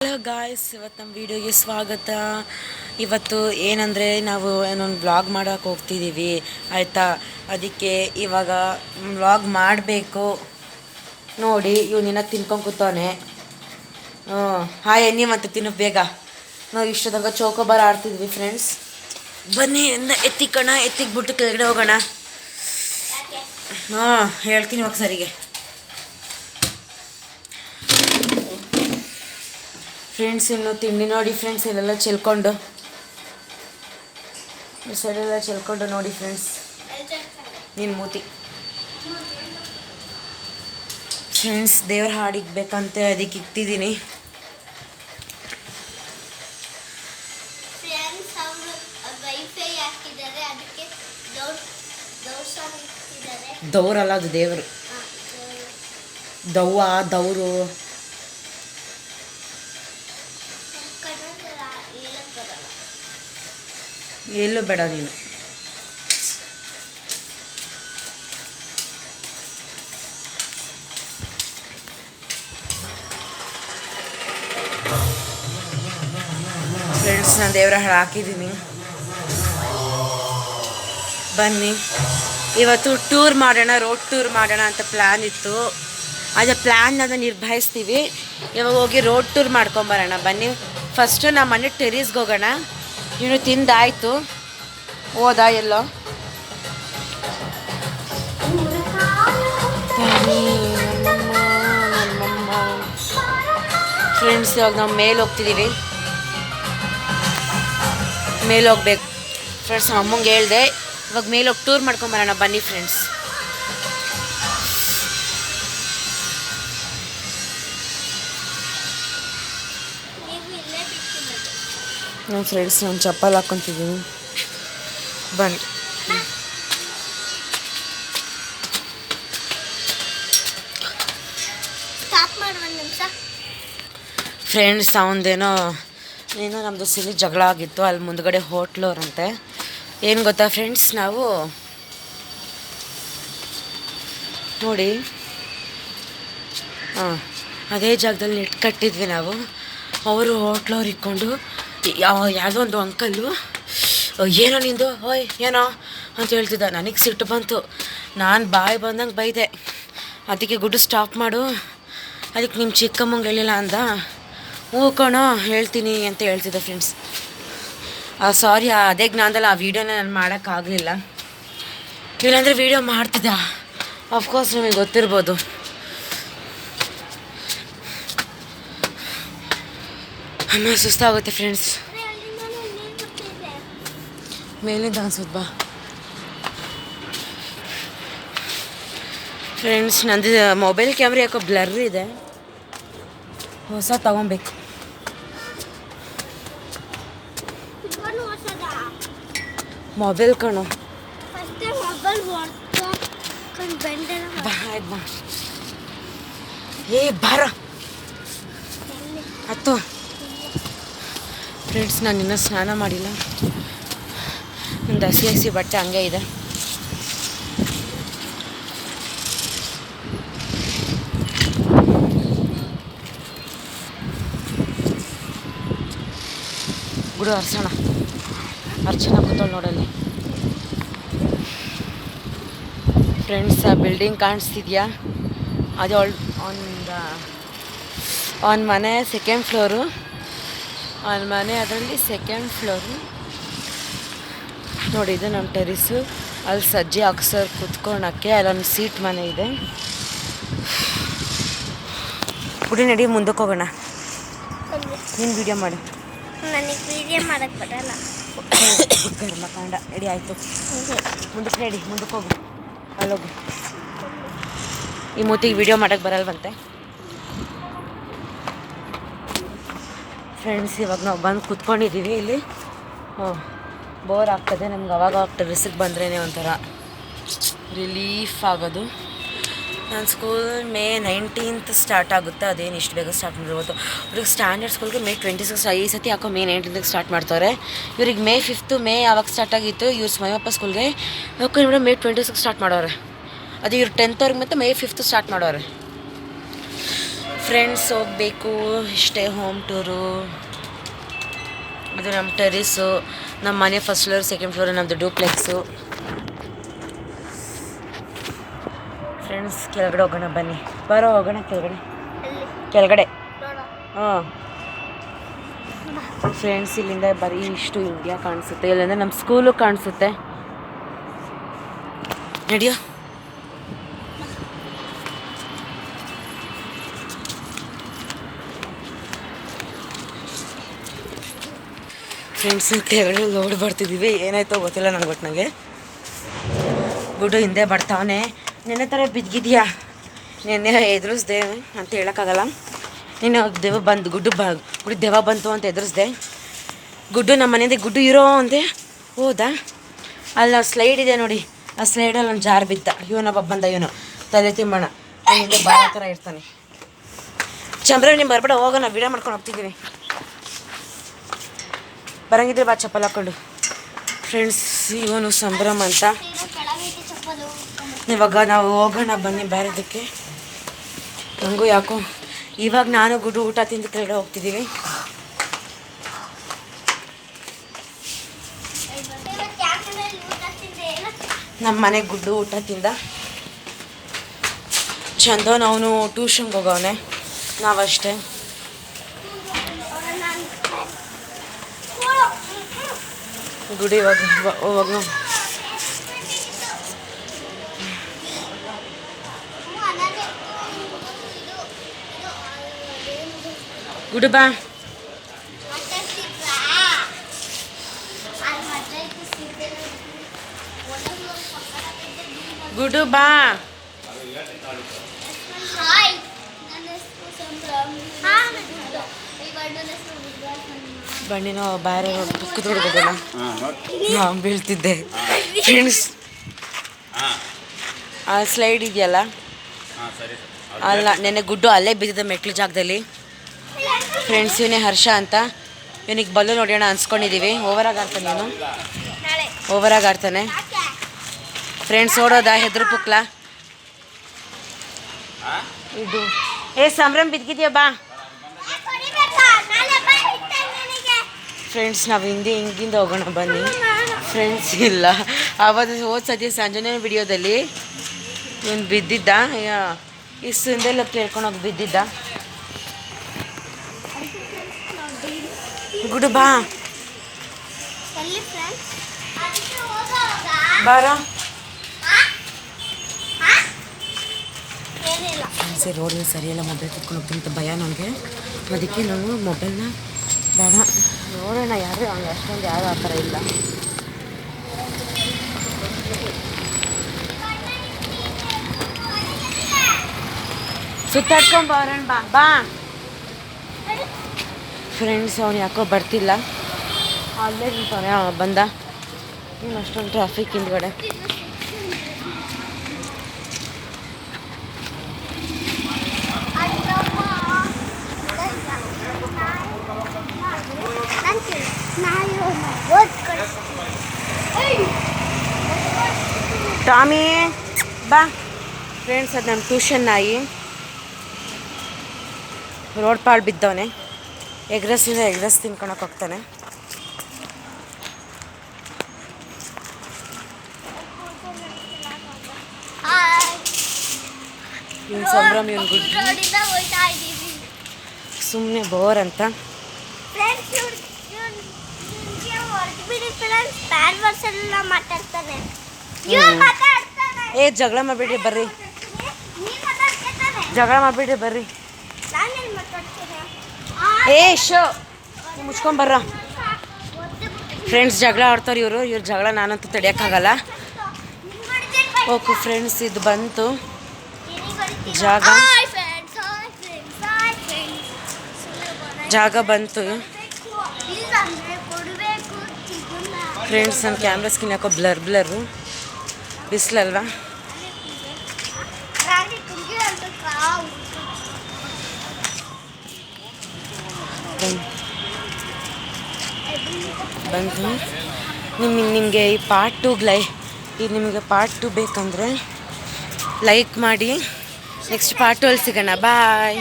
Hello guys, ಇವತ್ತು ನಮ್ಮ ವಿಡಿಯೋಗೆ ಸ್ವಾಗತ. ಇವತ್ತು ಏನಂದರೆ ನಾವು ಏನೊಂದು ವ್ಲಾಗ್ ಮಾಡೋಕೆ ಹೋಗ್ತಿದ್ದೀವಿ ಆಯಿತಾ. ಅದಕ್ಕೆ ಇವಾಗ ವ್ಲಾಗ್ ಮಾಡಬೇಕು. ನೋಡಿ ಇವನಿನ್ನ ತಿನ್ಕೊಂಡು ಕೂತವನೆ. ಹಾಯ್ ಎನ್ನಿ ಮತ್ತು ತಿನ್ನು ಬೇಗ. ನಾವು ಇಷ್ಟದಾಗ ಚೌಕೋಬಾರ್ ಆಡ್ತಿದ್ವಿ ಫ್ರೆಂಡ್ಸ್. ಬನ್ನಿ ಎತ್ತಿಕ್ಕಣ, ಎತ್ತಿಕ್ಬಿಟ್ಟು ಕೆಳಗಡೆ ಹೋಗೋಣ. ಹೇಳ್ತೀನಿ ಇವಾಗ ಸರಿಗೆ. ಫ್ರೆಂಡ್ಸ್ ಇನ್ನು ತಿಂಡಿ ನೋಡಿ ಫ್ರೆಂಡ್ಸ್, ಇಲ್ಲೆಲ್ಲ ಚೆಲ್ಕೊಂಡು ಈ ಸೈಡೆಲ್ಲ ಚೆಲ್ಕೊಂಡು ನೋಡಿ ಫ್ರೆಂಡ್ಸ್. ನೀನು ಮೂತಿ ಫ್ರೆಂಡ್ಸ್, ದೇವ್ರ ಹಾಡಿಗ್ಬೇಕಂತೆ ಅದಕ್ಕೆ ಇಕ್ತಿದ್ದೀನಿ. ದೌರಲ್ಲ, ಅದು ದೇವರು. ದವ್ವ ದವರು ಎಲ್ಲೂ ಬೇಡ ನೀನು. ಫ್ರೆಂಡ್ಸ್, ನಾನು ದೇವರ ಹಾಕಿದ್ದೀನಿ. ಬನ್ನಿ ಇವತ್ತು ಟೂರ್ ಮಾಡೋಣ, ರೋಡ್ ಟೂರ್ ಮಾಡೋಣ ಅಂತ ಪ್ಲ್ಯಾನ್ ಇತ್ತು. ಅದೇ ಪ್ಲ್ಯಾನ್ನ ನಿರ್ವಹಿಸ್ತೀವಿ. ಇವಾಗ ಹೋಗಿ ರೋಡ್ ಟೂರ್ ಮಾಡ್ಕೊಂಬರೋಣ ಬನ್ನಿ. ಫಸ್ಟು ನಮ್ಮ ಮನೆ ಟೆರೀಸ್ಗೆ ಹೋಗೋಣ. ಇವನು ತಿಂದಾಯಿತು, ಹೋದ ಎಲ್ಲೋ. ಫ್ರೆಂಡ್ಸ್, ಇವಾಗ ನಾವು ಮೇಲೆ ಹೋಗ್ತಿದ್ದೀವಿ. ಮೇಲೆ ಹೋಗ್ಬೇಕು ಫ್ರೆಂಡ್ಸ್. ನಮ್ಮ ಅಮ್ಮಂಗೆ ಹೇಳಿದೆ ಇವಾಗ ಮೇಲೆ ಹೋಗಿ ಟೂರ್ ಮಾಡ್ಕೊಂಬರೋಣ ಬನ್ನಿ ಫ್ರೆಂಡ್ಸ್. ನಮ್ಮ ಫ್ರೆಂಡ್ಸ್, ನಾನು ಚಪ್ಪಲ್ ಹಾಕ್ಕೊತಿದ್ದೀನಿ ಬನ್ನಿ. ಫ್ರೆಂಡ್ಸ್, ಅವನದೇನೋ ನಮ್ಮದು ಸಿಲಿ ಜಗಳ ಆಗಿತ್ತು. ಅಲ್ಲಿ ಮುಂದ್ಗಡೆ ಹೋಟ್ಲವ್ರಂತೆ. ಏನು ಗೊತ್ತಾ ಫ್ರೆಂಡ್ಸ್, ನಾವು ನೋಡಿ ಅದೇ ಜಾಗದಲ್ಲಿ ನೆಟ್ ಕಟ್ಟಿದ್ವಿ ನಾವು. ಅವರು ಹೋಟ್ಲವ್ರು ಇಟ್ಕೊಂಡು ಯಾವುದೋ ಒಂದು ಅಂಕಲ್ಲು ಏನೋ ನಿಂದು ಓಯ್ ಏನೋ ಅಂತ ಹೇಳ್ತಿದ್ದ. ನನಗೆ ಸಿಟ್ಟು ಬಂತು. ನಾನು ಬಾಯಿ ಬಂದಂಗೆ ಬೈದೆ. ಅದಕ್ಕೆ ಗುಡ್ಡು ಸ್ಟಾಪ್ ಮಾಡು, ಅದಕ್ಕೆ ನಿಮ್ಮ ಚಿಕ್ಕಮ್ಮಂಗೆ ಹೇಳಿಲ್ಲ ಅಂದ. ಹ್ಞೂ ಕಣೋ ಹೇಳ್ತೀನಿ ಅಂತ ಹೇಳ್ತಿದ್ದೆ ಫ್ರೆಂಡ್ಸ್. ಸಾರಿ, ಅದೇ ಜ್ಞಾನದಲ್ಲಿ ಆ ವೀಡಿಯೋನ ನಾನು ಮಾಡೋಕ್ಕಾಗಲಿಲ್ಲ. ಇಲ್ಲಾಂದರೆ ವೀಡಿಯೋ ಮಾಡ್ತಿದ್ದ. ಅಫ್ಕೋರ್ಸ್ ನಿಮಗೆ ಗೊತ್ತಿರ್ಬೋದು. ಅಮ್ಮ ಸುಸ್ತಾಗುತ್ತೆ ಫ್ರೆಂಡ್ಸ್. ಮೇಲಿಂದ ಅನ್ಸೋದು ಬಾ ಫ್ರೆಂಡ್ಸ್. ನಂದು ಮೊಬೈಲ್ ಕ್ಯಾಮ್ರಾ ಯಾಕೋ ಬ್ಲರ್ ಇದೆ, ಹೊಸ ತಗೊಬೇಕು. ಮೊಬೈಲ್ ಕಣೋ ಬಾ ಏ ಬಾರ ಹತ್ತು. ಫ್ರೆಂಡ್ಸ್, ನಾನು ಇನ್ನೂ ಸ್ನಾನ ಮಾಡಿಲ್ಲ. ಒಂದು ಹಸಿ ಬಟ್ಟೆ ಹಂಗೆ ಇದೆ. ಗುಡು ಅರ್ಚನ ಕೂತವಳು ನೋಡಲ್ಲಿ. ಫ್ರೆಂಡ್ಸ್, ಆ ಬಿಲ್ಡಿಂಗ್ ಕಾಣಿಸ್ತಿದ್ಯಾ? ಅದು ಅವನ ಮನೆ ಸೆಕೆಂಡ್ ಫ್ಲೋರು. ಅವನ ಮನೆ ಅದರಲ್ಲಿ ಸೆಕೆಂಡ್ ಫ್ಲೋರು ನೋಡಿ. ಇದು ನಮ್ಮ ಟೆರಿಸು. ಅಲ್ಲಿ ಸಜ್ಜೆ ಅಕ್ಸರ್ ಕುತ್ಕೊಳಕ್ಕೆ ಅಲ್ಲೊಂದು ಸೀಟ್ ಮನೆ ಇದೆ. ಪುಡಿ ನಡಿ, ಮುಂದಕ್ಕೆ ಹೋಗೋಣ. ನೀನು ವೀಡಿಯೋ ಮಾಡು. ನನಗೆ ವೀಡಿಯೋ ಮಾಡೋಕ್ಕೆ ಬರಲ್ಲ. ಕರ್ಮಕಾಂಡ ರೆಡಿ ಆಯಿತು. ಮುಂದಕ್ಕೆ ನಡಿ, ಮುಂದಕ್ಕೆ ಹೋಗು. ಅಲ್ಲೋಗು. ಈ ಮೂತಿಗೆ ವೀಡಿಯೋ ಮಾಡೋಕ್ಕೆ ಬರಲ್ವಂತೆ. ಫ್ರೆಂಡ್ಸ್, ಇವಾಗ ನಾವು ಬಂದು ಕೂತ್ಕೊಂಡಿದ್ದೀವಿ ಇಲ್ಲಿ. ಬೋರ್ ಆಗ್ತದೆ ನಮ್ಗೆ. ಅವಾಗ ಟೆರೆಸ್ಗೆ ಬಂದ್ರೇ ಒಂಥರ ರಿಲೀಫ್ ಆಗೋದು. ನನ್ನ ಸ್ಕೂಲ್ ಮೇ 19th ಸ್ಟಾರ್ಟ್ ಆಗುತ್ತೆ. ಅದೇನು ಇಷ್ಟು ಬೇಗ ಸ್ಟಾರ್ಟ್ ಮಾಡಿರ್ಬೋದು. ಇವ್ರಿಗೆ ಸ್ಟ್ಯಾಂಡರ್ಡ್ ಸ್ಕೂಲ್ಗೆ ಮೇ 26 ಈ ಸತಿ ಯಾಕೋ ಮೇ 19th ಸ್ಟಾರ್ಟ್ ಮಾಡ್ತಾರೆ. ಇವ್ರಿಗೆ ಮೇ 5 ಮೇ ಯಾವಾಗ ಸ್ಟಾರ್ಟ್ ಆಗಿತ್ತು. ಇವ್ರು ಸ್ವಯಂಪ್ಪ ಸ್ಕೂಲ್ಗೆ ಯಾಕೆ ಮೇಡಮ್ ಮೇ 26 ಸ್ಟಾರ್ಟ್ ಮಾಡೋರೆ. ಅದು ಇವ್ರು 10th ಅವ್ರಿಗೆ ಮತ್ತು ಮೇ 5 ಸ್ಟಾರ್ಟ್ ಮಾಡೋರೆ. ಫ್ರೆಂಡ್ಸ್ ಹೋಗಬೇಕು ಇಷ್ಟೇ ಹೋಮ್ ಟೂರು. ಇದು ನಮ್ಮ ಟೆರಿಸು, ನಮ್ಮ ಮನೆ ಫಸ್ಟ್ ಫ್ಲೋರ್, ಸೆಕೆಂಡ್ ಫ್ಲೋರ್ ನಮ್ಮದು ಡೂಪ್ಲೆಕ್ಸು. ಫ್ರೆಂಡ್ಸ್ ಕೆಳಗಡೆ ಹೋಗೋಣ ಬನ್ನಿ, ಬರೋ ಹೋಗೋಣ ಕೆಳಗಡೆ. ಹಾಂ ಫ್ರೆಂಡ್ಸ್, ಇಲ್ಲಿಂದ ಬರೀ ಇಷ್ಟು ಇಂಡಿಯಾ ಕಾಣಿಸುತ್ತೆ, ಇಲ್ಲಿಂದ ನಮ್ಮ ಸ್ಕೂಲು ಕಾಣಿಸುತ್ತೆ. ನಡಿಯೋ. ಫ್ರೆಂಡ್ಸ್ ಕೆಳಗಡೆ ಲೋಡ್ ಬರ್ತಿದ್ದೀವಿ, ಏನಾಯ್ತೋ ಗೊತ್ತಿಲ್ಲ ನನಗೆ. ಒಟ್ಟಿನಾಗೆ ಗುಡ್ಡು ಹಿಂದೆ ಬರ್ತಾವನೆ. ನೆನ್ನೆ ಥರ ಬಿದ್ದಿದ್ಯಾ, ನೆನ್ನೆ ಎದುರಿಸ್ದೆ ಅಂತ ಹೇಳೋಕ್ಕಾಗಲ್ಲ. ನೀನು ಗುಡ್ಡು ದೆವ್ವ ಬಂತು ಅಂತ ಎದುರಿಸ್ದೆ. ಗುಡ್ಡು ನಮ್ಮ ಮನೆಯಿಂದ ಗುಡ್ಡು ಇರೋ ಅಂದೆ ಹೋದ. ಅಲ್ಲಿ ಸ್ಲೈಡ್ ಇದೆ ನೋಡಿ, ಆ ಸ್ಲೈಡಲ್ಲಿ ಒಂದು ಜಾರ್ ಬಿದ್ದ. ಇವನೊಬ್ಬ ಬಂದ, ಇವನು ತಲೆ ತಿಮ್ಮಣ್ಣ, ಹಿಂದೆ ಬಾಳ ಥರ ಇರ್ತಾನೆ. ಚಂದ್ರ ನೀವು ಬರ್ಬೇಡ, ಹೋಗೋಣ, ವಿಡಿಯೋ ಮಾಡ್ಕೊಂಡು ಹೋಗ್ತಿದ್ದೀವಿ. ಬರಂಗಿದ್ರೆ ಬಾ ಚಪ್ಪಲ್ ಹಾಕ್ಕೊಂಡು. ಫ್ರೆಂಡ್ಸ್, ಇವನು ಸಂಭ್ರಮ ಅಂತ. ಇವಾಗ ನಾವು ಹೋಗೋಣ ಬನ್ನಿ ಬೇರೆದಕ್ಕೆ. ನನಗೂ ಯಾಕೋ ಇವಾಗ ನಾನು ಗುಡ್ಡು ಊಟ ತಿಂದು ಕೆಳಗಡೆ ಹೋಗ್ತಿದ್ದೀವಿ. ನಮ್ಮ ಮನೆಗೆ ಗುಡ್ಡು ಊಟ ತಿಂದ. ಚಂದನ್ ಅವನು ಟ್ಯೂಷನ್ಗೆ ಹೋಗವನೆ, ನಾವಷ್ಟೇ. ಗುಡಿ ಇವಾಗ ಗುಡು ಬಾ. ಗುಡು ಬಾ. ಬಣ್ಣಿನ ಬೇರೆ ಕುತ್ಕೊಡ್ಬೋದಲ್ಲ, ಹಾಂ ಬೀಳ್ತಿದ್ದೆ. ಫ್ರೆಂಡ್ಸ್, ಆ ಸ್ಲೈಡ್ ಇದೆಯಲ್ಲ, ಅಲ್ಲ ನೆನ್ನೆ ಗುಡ್ಡು ಅಲ್ಲೇ ಬಿದ್ದಿದ್ದ ಮೆಟ್ಲು ಜಾಗದಲ್ಲಿ. ಫ್ರೆಂಡ್ಸ್, ಇವನೇ ಹರ್ಷ ಅಂತ. ಇವನಿಗೆ ಬಲ್ಲು ನೋಡೋಣ ಅನ್ಸ್ಕೊಂಡಿದ್ದೀವಿ. ಓವರಾಗಿ ಆಡ್ತಾನೆ, ಇವನು ಓವರಾಗಿ ಆಡ್ತಾನೆ. ಫ್ರೆಂಡ್ಸ್, ಓಡೋದ ಹೆದ್ರು ಪುಕ್ಲ ಇದು. ಸಂಭ್ರಮ್ ಬಿದ್ದಿದ್ಯಾ ಬಾ. ಫ್ರೆಂಡ್ಸ್, ನಾವು ಹಿಂಗಿಂದ ಹೋಗೋಣ ಬನ್ನಿ. ಫ್ರೆಂಡ್ಸ್ ಇಲ್ಲ, ಆವತ್ತು ಹೋದ ಸದ್ಯ ಸಂಜನೆ ವಿಡಿಯೋದಲ್ಲಿ ಇವನು ಬಿದ್ದಿದ್ದ, ಇಷ್ಟು ಹಿಂದೆಲ್ಲ ಕೇಳ್ಕೊಂಡೋಗಿ ಬಿದ್ದಿದ್ದ. ಗುಡು ಬಾ ಬಾರ. ಸರಿ, ರೋಡಿನ ಸರಿಯಲ್ಲ, ಮೊಬೈಲ್ ಕಿತ್ಕೊಂಡು ಹೋಗ್ತೀನಿ ಅಂತ ಭಯ ನನಗೆ. ಅದಕ್ಕೆ ನಾನು ಮೊಬೈಲ್ನ ಬೇಡ, ನೋಡೋಣ. ಯಾರು ಹಂಗೆ ಅಷ್ಟೊಂದು ಯಾರು ಆ ಥರ ಇಲ್ಲ. ಸುತ್ತಾಡ್ಕೊಂಡು ಬರೋಣ ಬಾ ಬಾ. ಫ್ರೆಂಡ್ಸ್, ಅವನು ಯಾಕೋ ಬರ್ತಿಲ್ಲ, ಅಲ್ಲೇ ನಿಂತವನೆ. ಬಂದ, ಇನ್ನು ಅಷ್ಟೊಂದು ಟ್ರಾಫಿಕ್ ಹಿಂದ್ಗಡೆ. ಟಾಮಿ ಬಾ. ಫ್ರೆಂಡ್ಸ್, ಅದು ನಮ್ಮ ಟ್ಯೂಷನ್ ನಾಯಿ. ರೋಡ್ ಪಾಳು ಬಿದ್ದವನೆ. ಎಗ್ರೆಸ್ ತಿನ್ಕೊಳಕ್ಕೆ ಹೋಗ್ತಾನೆ. ಇವ್ನು ಸಂಭ್ರಮ್, ಇವನು ಗುಡ್ ಸುಮ್ಮನೆ ಬೋರ್ ಅಂತ. ಜಗಳ ಮಾಡ್ಬಿಡ್ರಿ ಬರ್ರಿ, ಜಗಳ ಮಾಡ್ಬಿಡ್ರಿ ಬರ್ರಿ. ಶೋ ಮುಚ್ಕೊಂಬರ್ರ. ಫ್ರೆಂಡ್ಸ್, ಜಗಳ ಆಡ್ತಾರೆ ಇವ್ರ ಜಗಳ ನಾನಂತೂ ತಡೆಯೋಕ್ಕಾಗಲ್ಲ. ಓಕೆ ಫ್ರೆಂಡ್ಸ್, ಇದು ಬಂತು ಜಾಗ ಬಂತು. ಫ್ರೆಂಡ್ಸ್, ನನ್ನ ಕ್ಯಾಮ್ರಾ ಸ್ಕಿನ್ ಯಾಕೋ ಬ್ಲರು, ಬಿಸಿಲಲ್ವಾ. ಬಂತು. ನಿಮಗೆ ಈ ಪಾರ್ಟ್ 2 ಬೇಕಂದರೆ ಲೈಕ್ ಮಾಡಿ. ನೆಕ್ಸ್ಟ್ ಪಾರ್ಟ್ 2 ಸಿಗೋಣ. ಬಾಯ್.